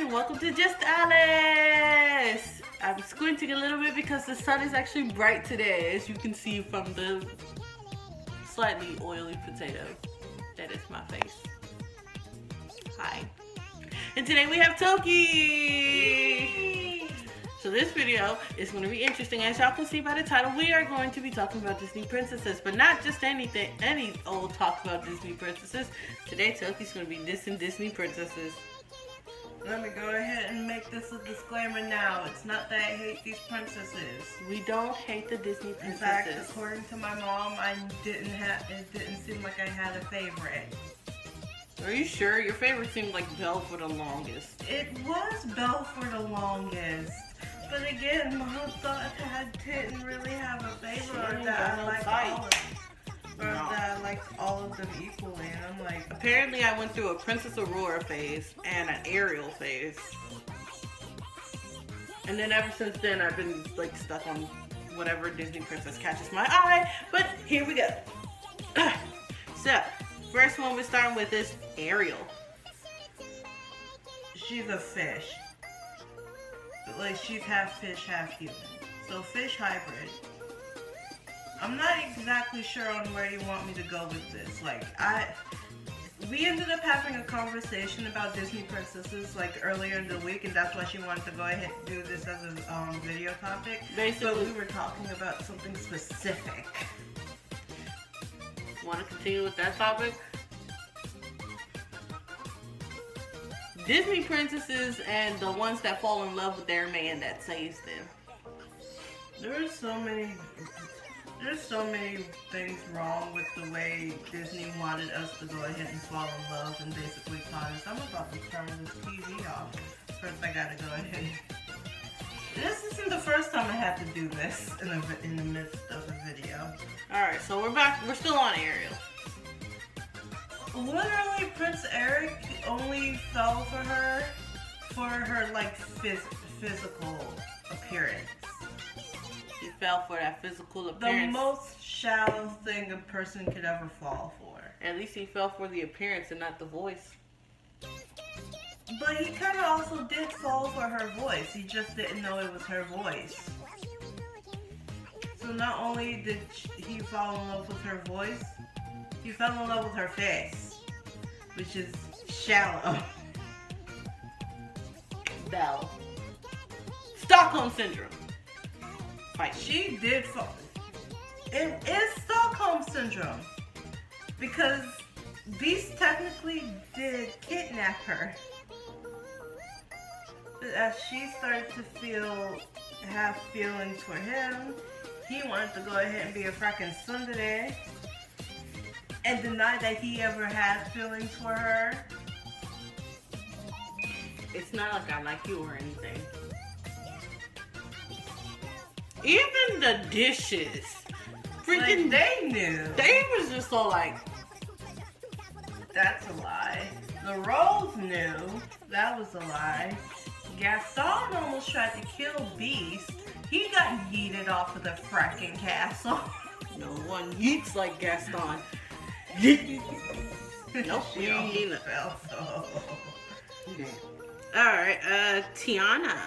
and welcome to Just Alice. I'm squinting a little bit because the sun is actually bright today, as you can see from the slightly oily potato that is my face. Hi. And today we have Toki. So this video is going to be interesting. As y'all can see by the title, we are going to be talking about Disney princesses, but not just any old talk about Disney princesses. Today Toki's going to be dissing Disney princesses. Let me go ahead and make this a disclaimer now. It's not that I hate these princesses. We don't hate the Disney In princesses. fact, according to my mom, it didn't seem like I had a favorite. Are you sure? Your favorite seemed like Belle for the longest. It was Belle for the longest. But again, Mom thought I didn't really have a favorite, or that I liked all of them equally. And I'm like, Apparently I went through a Princess Aurora phase and an Ariel phase. And then ever since then I've been like stuck on whatever Disney princess catches my eye. But here we go. So, first one we're starting with is Ariel. she's a fish. Like, she's half fish, half human. So fish hybrid. I'm not exactly sure on where you want me to go with this. Like, we ended up having a conversation about Disney princesses like earlier in the week, and that's why she wanted to go ahead and do this as a video topic. Basically, but we were talking about something specific. Want to continue with that topic? Disney princesses and the ones that fall in love with their man that saves them. There's so many things wrong with the way Disney wanted us to go ahead and fall in love and basically taught us. I'm about to turn this TV off. First, I gotta go ahead. This isn't the first time I had to do this in the midst of a video. Alright, so we're back. We're still on Ariel. Literally, Prince Eric only fell for her like physical appearance. He fell for that physical The appearance. most shallow thing a person could ever fall for. At least he fell for the appearance and not the voice. But he kind of also did fall for her voice. He just didn't know it was her voice. So not only did he fall in love with her voice, he fell in love with her face, which is shallow. Belle. Stockholm Syndrome. Fight. She did fall. It is Stockholm Syndrome. Because Beast technically did kidnap her. But as she started to have feelings for him, he wanted to go ahead and be a frickin' tsundere and deny that he ever had feelings for her. It's not like I like you or anything. Even the dishes. Freaking, Like, they knew. they was just so like, That's a lie. The Rose knew. That was a lie. Gaston almost tried to kill Beast. He got yeeted off of the fracking castle. no one eats like Gaston. Yeet. Nope, we She don't almost need it. fell, so. Alright, Tiana.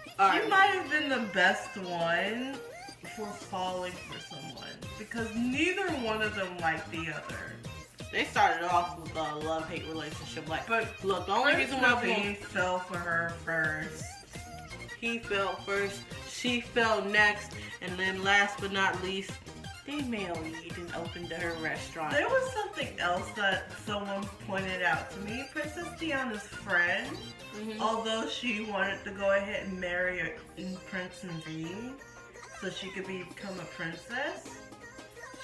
She might have been the best one for falling for someone because neither one of them liked the other. They started off with a love-hate relationship. Like, But look, the only reason why he fell for her first. he fell first, she fell next, and then last but not least, they married and opened her restaurant. There was something else that someone pointed out to me. Princess Diana's friend, although she wanted to go ahead and marry a Prince Naveen so she could become a princess,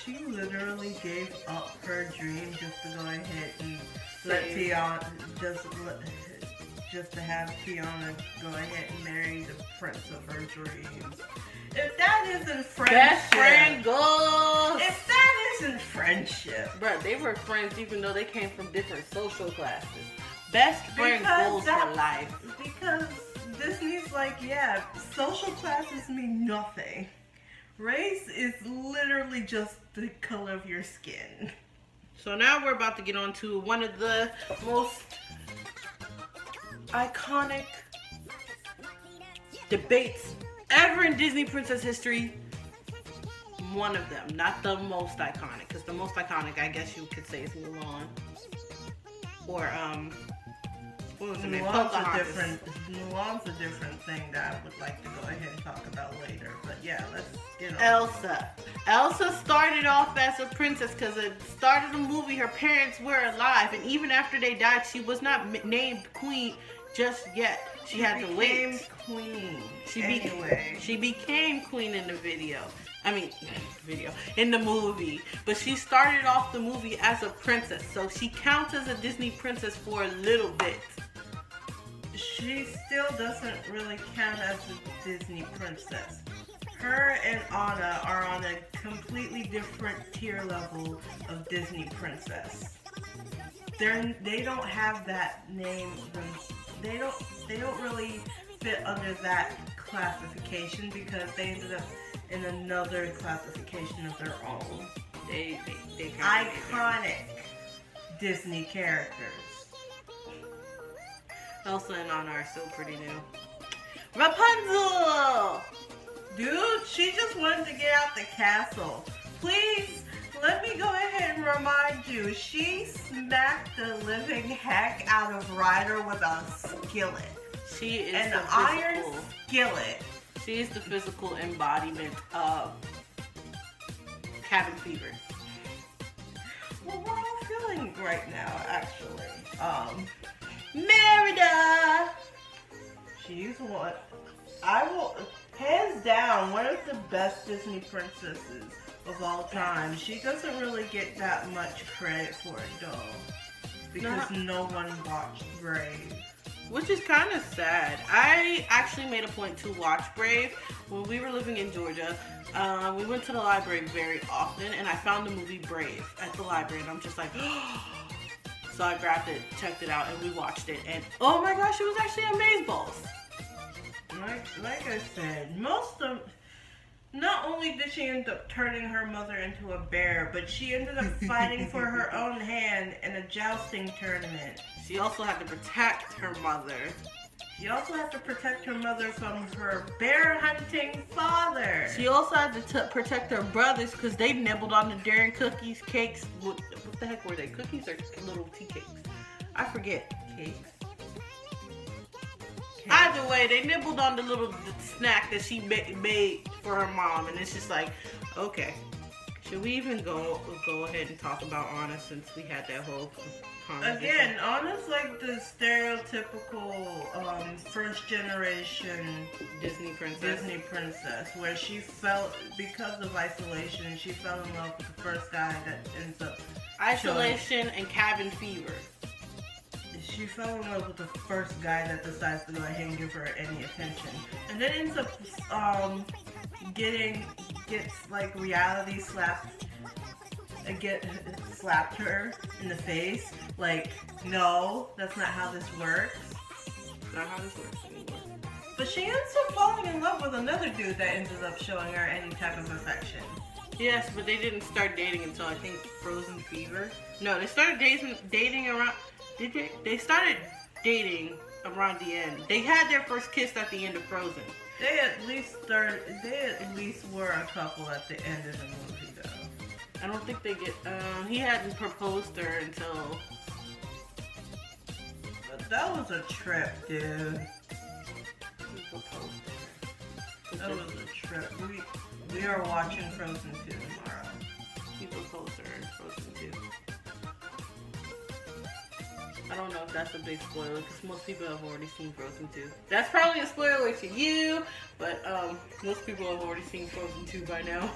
she literally gave up her dream just to go ahead and let Tiana, just to have Tiana go ahead and marry the prince of her dreams. If that isn't friendship. Best friend goals! If that isn't friendship. Bruh, they were friends even though they came from different social classes. Best friend goals for life. Because Disney's like, yeah, social classes mean nothing. Race is literally just the color of your skin. So now we're about to get on to one of the most iconic debates ever in Disney princess history. One of them, not the most iconic, because the most iconic, I guess you could say, is Mulan. Or what was the name? Mulan's a different thing that I would like to go ahead and talk about later. But yeah, let's get on. Elsa started off as a princess because it started the movie. Her parents were alive, and even after they died, she was not named queen just yet. She had to wait. Queen. She became queen in the in the movie. But she started off the movie as a princess, so she counts as a Disney princess for a little bit. She still doesn't really count as a Disney princess. Her and Anna are on a completely different tier level of Disney princess. They don't have that name. They don't really fit under that classification because they ended up in another classification of their own. They iconic Disney characters. Elsa and Anna are still pretty new. Rapunzel! Dude, she just wanted to get out the castle. Please, let me go ahead and remind you, she smacked the living heck out of Ryder with a skillet. She is an iron skillet. She is the physical embodiment of cabin fever. Well, we're all feeling right now, actually. Merida! She's what? I will, hands down, one of the best Disney princesses of all time. She doesn't really get that much credit for it, though. Because no one watched Brave. Which is kind of sad. I actually made a point to watch Brave when we were living in Georgia. We went to the library very often, and I found the movie Brave at the library, and I'm just like, so I grabbed it, checked it out, and we watched it, and oh my gosh, it was actually amazeballs. Like I said, not only did she end up turning her mother into a bear, but she ended up fighting for her own hand in a jousting tournament. She also had to protect her mother. She also had to protect her mother from her bear hunting father. She also had to protect her brothers because they nibbled on the dairy cookies, cakes. What the heck were they? Cookies or little tea cakes? I forget. Cakes. Either way, they nibbled on the little snack that she made for her mom, and it's just like, okay, should we even go ahead and talk about Anna since we had that whole conversation? Again, Anna's like the stereotypical first generation Disney princess, where she felt, because of isolation, she fell in love with the first guy that ends up isolation and cabin fever. She fell in love with the first guy that decides to go ahead and give her any attention, and then ends up gets like reality slapped her in the face. Like, no, that's not how this works. Not how this works anymore. But she ends up falling in love with another dude that ended up showing her any type of affection. Yes, but they didn't start dating until I think Frozen Fever. No, they started dating around. Did they? They started dating around the end. They had their first kiss at the end of Frozen. They at least were a couple at the end of the movie, though. I don't think they get. He hadn't proposed to her until. But that was a trip, dude. He proposed to her. That was a trip. We are watching Frozen 2 tomorrow. He proposed to her in Frozen 2. I don't know if that's a big spoiler because most people have already seen Frozen 2. That's probably a spoiler to you, but most people have already seen Frozen 2 by now.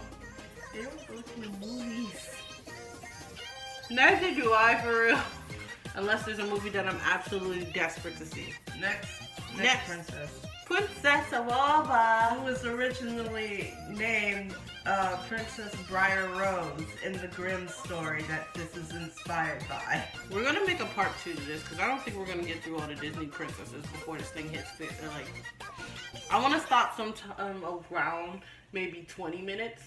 They don't go to the movies. Neither do I, for real. Unless there's a movie that I'm absolutely desperate to see. Next princess. Princess Awaba. Who was originally named Princess Briar Rose in the Grimm story that this is inspired by. We're going to make a part 2 to this because I don't think we're going to get through all the Disney princesses before this thing hits. I want to stop sometime around maybe 20 minutes.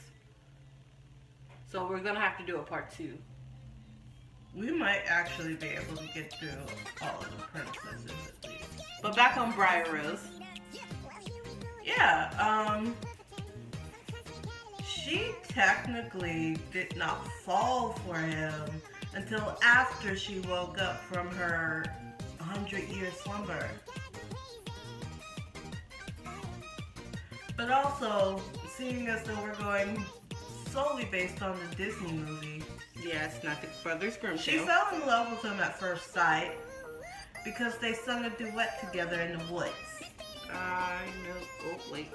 So we're going to have to do a part 2. We might actually be able to get through all of the princesses at least. But back on Briar Rose. Yeah, she technically did not fall for him until after she woke up from her 100-year slumber. But also, seeing as though we're going solely based on the Disney movie, Yeah, it's not the Brothers Grimm she show. fell in love with him at first sight because they sung a duet together in the woods. I know. Oh, wait.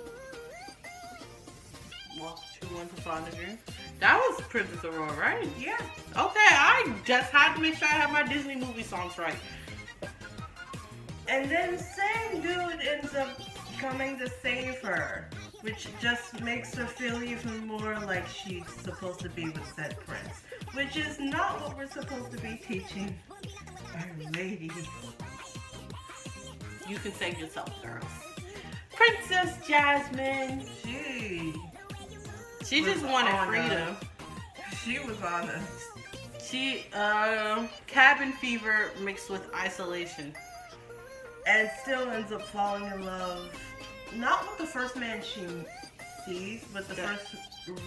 Walk to one to find a dream. That was Princess Aurora, right? Yeah. Okay, I just had to make sure I have my Disney movie songs right. And then same dude ends up coming to save her, which just makes her feel even more like she's supposed to be with said prince, which is not what we're supposed to be teaching our ladies. You can save yourself, girls. Princess Jasmine. She just wanted freedom. She was honest. She, cabin fever mixed with isolation. And still ends up falling in love, not with the first man she sees, but the first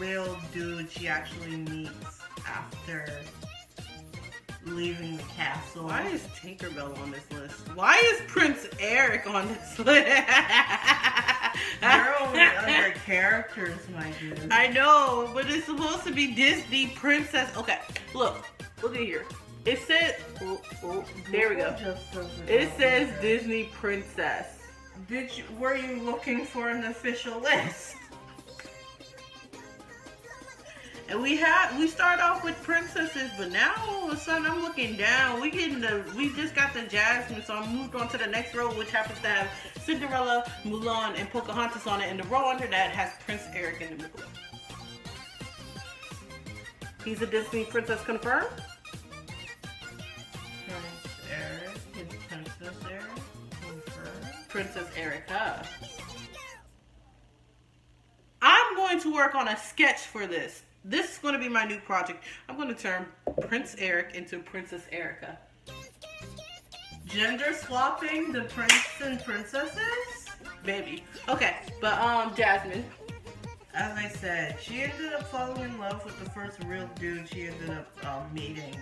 real dude she actually meets after leaving the castle. Why is Tinkerbell on this list? Why is Prince Eric on this list? They're only under characters, my dude. I know, but it's supposed to be Disney princess. Okay, look at here. It says, there we go. It says Disney princess. Were you looking for an official list? And we start off with princesses, but now all of a sudden I'm looking down. We just got the Jasmine, so I moved on to the next row, which happens to have Cinderella, Mulan, and Pocahontas on it, and the row under that has Prince Eric in the middle. He's a Disney princess confirmed. Prince Eric is Princess Eric confirmed. Princess Erica. I'm going to work on a sketch for this. This is going to be my new project. I'm going to turn Prince Eric into Princess Erica. Gender swapping the prince and princesses? Baby. Okay, but Jasmine. As I said, she ended up falling in love with the first real dude she ended up meeting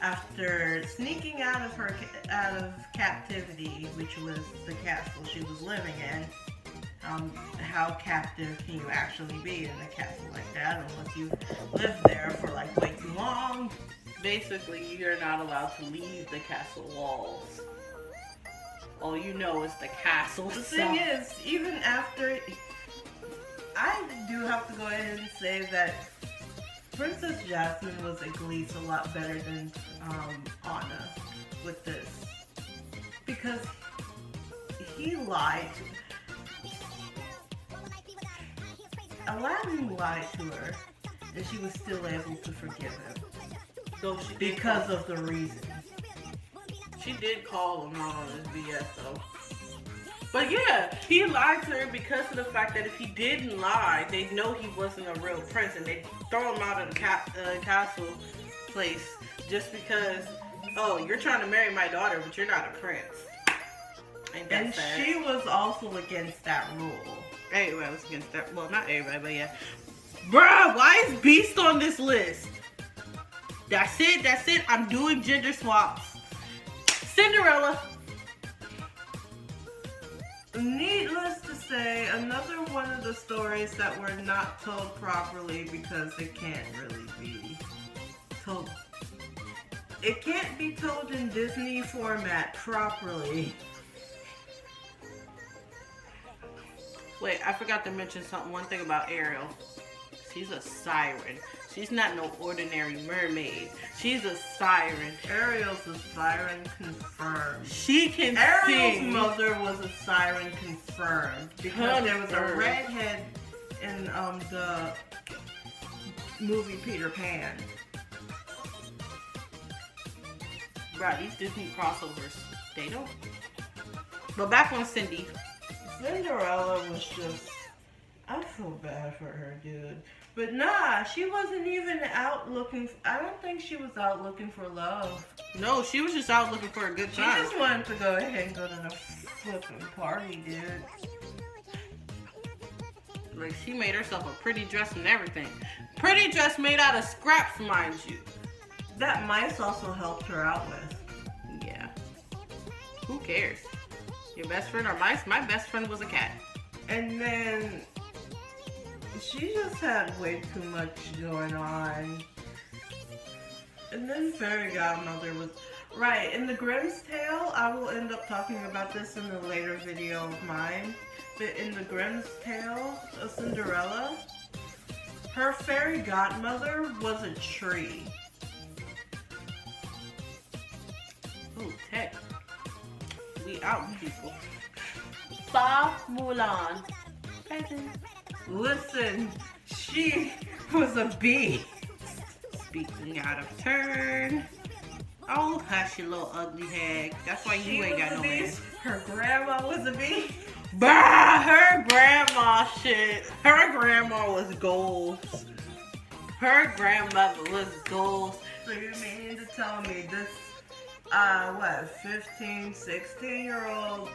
after sneaking out of captivity, which was the castle she was living in. How captive can you actually be in a castle like that unless you live there for like way too long? Basically, you're not allowed to leave the castle walls. All you know is the castle. The thing is, even after, I do have to go ahead and say that Princess Jasmine was at least a lot better than Anna with this, because he lied. Aladdin lied to her, and she was still able to forgive him. So because of the reason. She did call him out on his BS though. But yeah, he lied to her because of the fact that if he didn't lie, they'd know he wasn't a real prince, and they'd throw him out of the castle place just because, oh, you're trying to marry my daughter, but you're not a prince. Ain't that And sad? she was also against that rule. Everybody was against that. Well, not everybody, but yeah. Bruh, why is Beast on this list? That's it. I'm doing gender swaps. Cinderella. Needless to say, another one of the stories that were not told properly because it can't really be told. It can't be told in Disney format properly. Wait, I forgot to mention one thing about Ariel. She's a siren. She's not no ordinary mermaid. She's a siren. Ariel's a siren confirmed. She can Ariel's sing. mother was a siren confirmed because there was a Confirmed. redhead in the movie Peter Pan. Right, these Disney crossovers, they don't. But back on Cindy. Cinderella was just, I feel bad for her, dude. But nah, she wasn't even out looking. I don't think she was out looking for love. No, she was just out looking for a good She time. just wanted to go ahead and go to the flipping party, dude. Like, she made herself a pretty dress and everything. Pretty dress made out of scraps, mind you. That mice also helped her out with. Yeah. Who cares? Your best friend or mice? My best friend was a cat. And then she just had way too much going on. And then Fairy Godmother was... Right, in the Grimm's Tale, I will end up talking about this in a later video of mine. But in the Grimm's Tale of Cinderella, her fairy godmother was a tree. Oh, Ted. We out, people. Ba Mulan. Listen, she was a bee. Speaking out of turn. Oh, hush, you little ugly hag. That's why you ain't got no man. Her grandma was a bee. Bah, her grandma shit. Her grandma was goals. Her grandmother was goals. So you mean to tell me this, 15, 16-year-old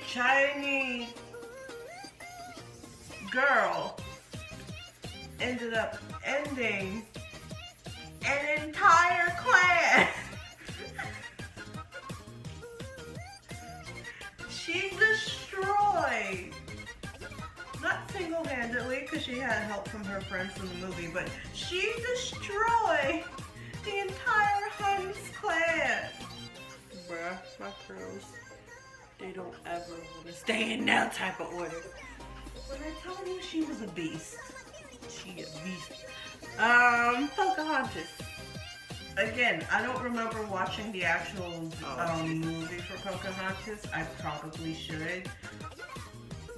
Chinese girl ended up ending an entire clan? She destroyed, not single-handedly because she had help from her friends in the movie, but she destroyed the entire Huns clan. Bruh, my girls, they don't ever want to stay in that type of order. When I tell you she was a beast. She a beast. Pocahontas. Again, I don't remember watching the actual movie for Pocahontas. I probably should.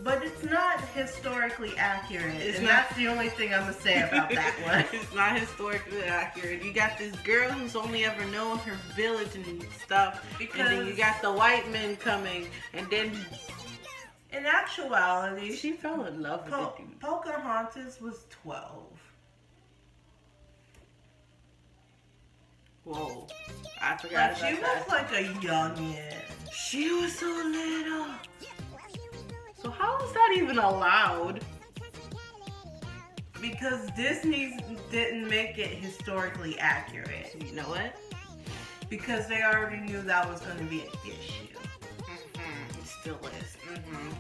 But it's not historically accurate. That's the only thing I'm going to say about that one. It's not historically accurate. You got this girl who's only ever known her village and stuff. And then you got the white men coming. And then... in actuality... she fell in love with the dude. Pocahontas was 12. Whoa. I forgot Like, about she that. was like a youngin'. She was so little. So how is that even allowed? Because Disney didn't make it historically accurate. You know what? Because they already knew that was going to be an issue. It still is.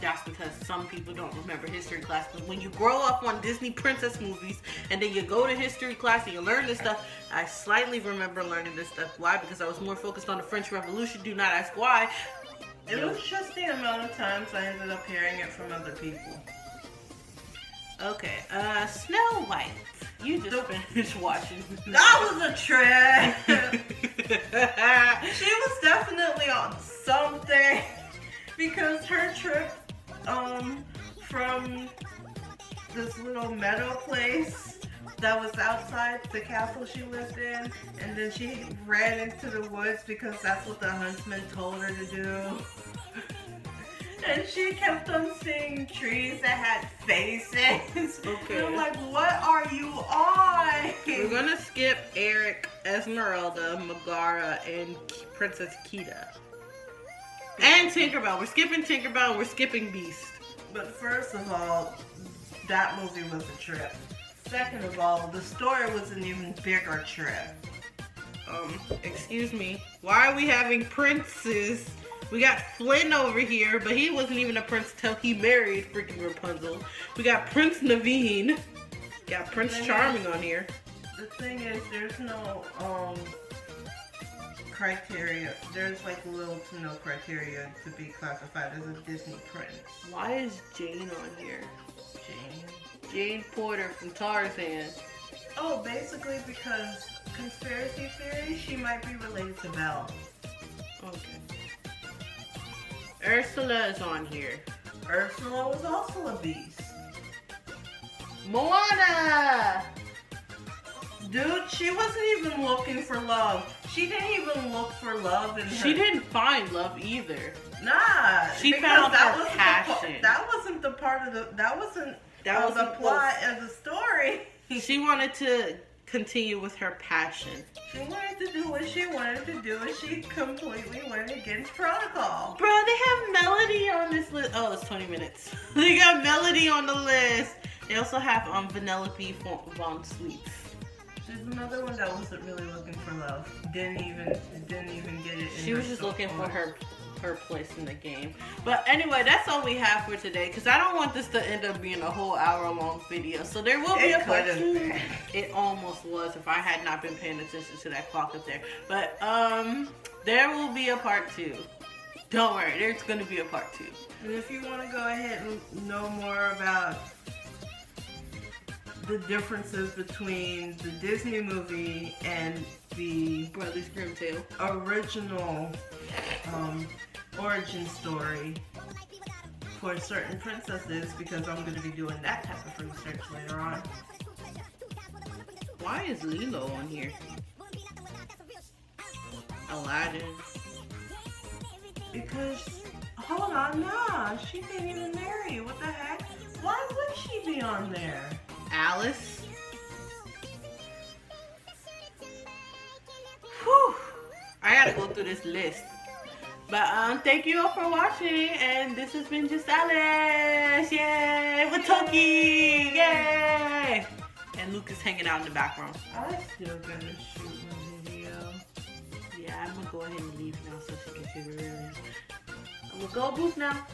That's because some people don't remember history class. But when you grow up on Disney princess movies and then you go to history class and you learn this stuff, I slightly remember learning this stuff. Why? Because I was more focused on the French Revolution. Do not ask why. It was just the amount of times I ended up hearing it from other people. Okay, Snow White. You just finished watching. That was a trip. She was definitely on something. Because her trip from this little meadow place that was outside the castle she lived in, and then she ran into the woods because that's what the huntsman told her to do. And she kept on seeing trees that had faces. Okay. And I'm like, what are you on? We're gonna skip Eric, Esmeralda, Megara, and Princess Kita. And Tinkerbell. We're skipping Tinkerbell and we're skipping Beast. But first of all, that movie was a trip. Second of all, the story was an even bigger trip. Excuse me. Why are we having princes? We got Flynn over here, but he wasn't even a prince till he married freaking Rapunzel. We got Prince Naveen. Got Prince Charming on here. The thing is, there's no criteria. There's like little to no criteria to be classified as a Disney prince. Why is Jane on here? Jane Porter from Tarzan. Oh, basically because conspiracy theory, she might be related to Belle. Okay. Ursula is on here. Ursula was also a beast. Moana! Dude, she wasn't even looking for love. She didn't even look for love in her. She didn't find love either. Nah. She found her passion. That wasn't the part of the... That wasn't That was the plot of the story. She wanted to continue with her passion. She wanted to do what she wanted to do, and she completely went against protocol. Bro, they have Melody on this list. Oh, it's 20 minutes. They got Melody on the list. They also have Vanellope Von Sweets. She's another one that wasn't really looking for love. Didn't even get it. She was just looking for her place in the game. But anyway, that's all we have for today, because I don't want this to end up being a whole hour-long video. So there will be a part 2. It almost was if I had not been paying attention to that clock up there. But there will be a part 2. Don't worry, there's going to be a part 2. And if you want to go ahead and know more about the differences between the Disney movie and the Brothers Grimm tale original origin story for certain princesses, because I'm going to be doing that type of research later on. Why is Lilo on here? Aladdin. Because, hold on, nah, she can't even marry. What the heck? Why would she be on there? Alice. Whew. I gotta go through this list. But thank you all for watching, and this has been Just Alice. Yay! With Toki! Yay! And Luke is hanging out in the background. I'm still gonna shoot my video. Yeah, I'm gonna go ahead and leave now so she can see the release. I'm gonna go booth now.